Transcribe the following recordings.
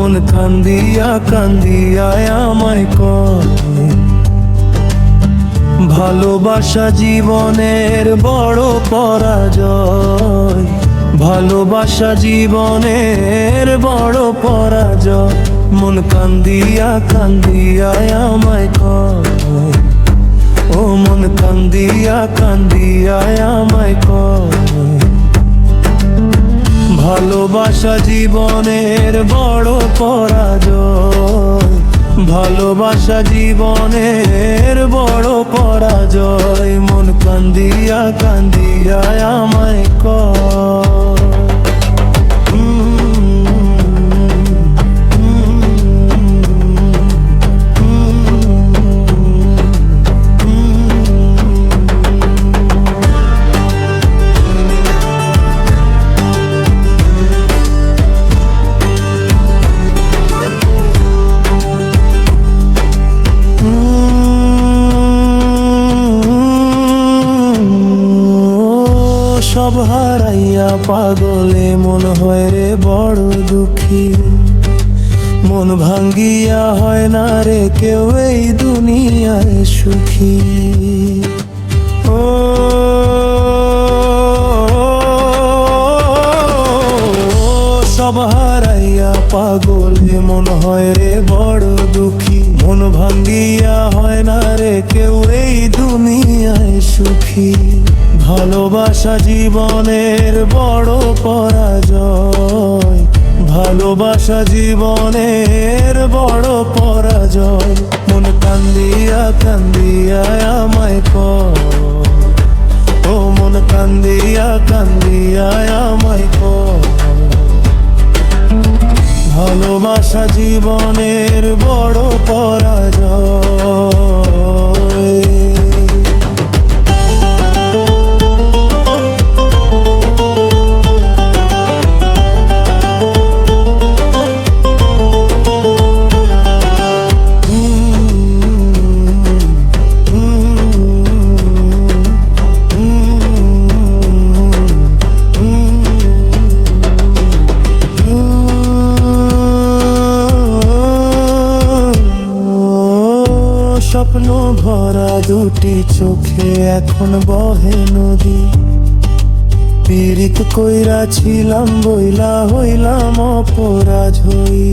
মন কান্দিয়া কান্দিয়া আমায় কয় ভালোবাসা জীবনের বড় পরাজয়, ভালোবাসা জীবনের বড় পরাজয়। মন কান্দিয়া কান্দিয়া আমায় কয়, ও মন কান্দিয়া কান্দিয়া আমায় কয় ভালোবাসা জীবনের বড় পরাজয়, ভালোবাসা জীবনের বড় পরাজয়। মন কান্দিয়া কান্দিয়া আমায় কয় সব হারাইয়া পাগলে মন হয় রে বড় দুঃখী, মন ভাঙ্গিয়া হয় না রে কেউ এই দুনিয়ায় সুখী। ও সব হারাইয়া পাগলে মন হয় রে বড় দুঃখী, মন ভাঙ্গিয়া হয় না রে কেউ এই দুনিয়ায় সুখী। ভালোবাসা জীবনের বড় পরাজয়, ভালোবাসা জীবনের বড় পরাজয়। মন কান্দিয়া কান্দিয়া আমায় কয়, ও মন কান্দিয়া কান্দিয়া আমায় কয় ভালোবাসা জীবনের বড় পরাজয়। স্বপ্ন ভরা দুটি চোখে এখন বহে নদী, পীড়িত কইরা ছিলাম বইলা হইলাম অপরাজয়ী।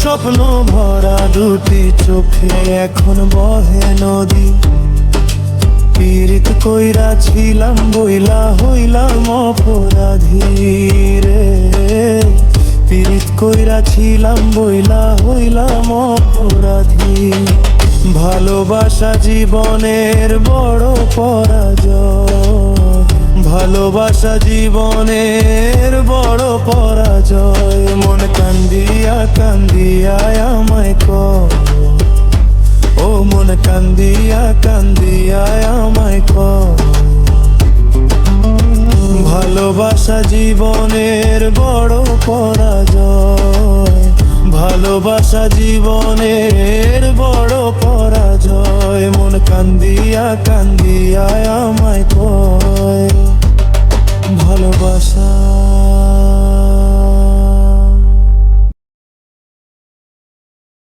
স্বপ্ন ভরা দুটি চোখে এখন বহে নদী, পীড়িত কইরা ছিলাম বইলা হইলাম অপরাধী রে, পীড়িত কইরা ছিলাম বইলা হইলাম অপরাধী। ভালোবাসা জীবনের বড় পরাজয়, ভালোবাসা জীবনের বড় পরাজয়। মন কান্দিয়া কান্দিয়া আমায় কয়, ও মন কান্দিয়া কান্দিয়া আমায় কয় ভালোবাসা জীবনের বড় পরাজয়, ভালোবাসা জীবনের বড় পরাজয়। মন কান্দিয়া কান্দিয়া আমায় কয় ভালোবাসা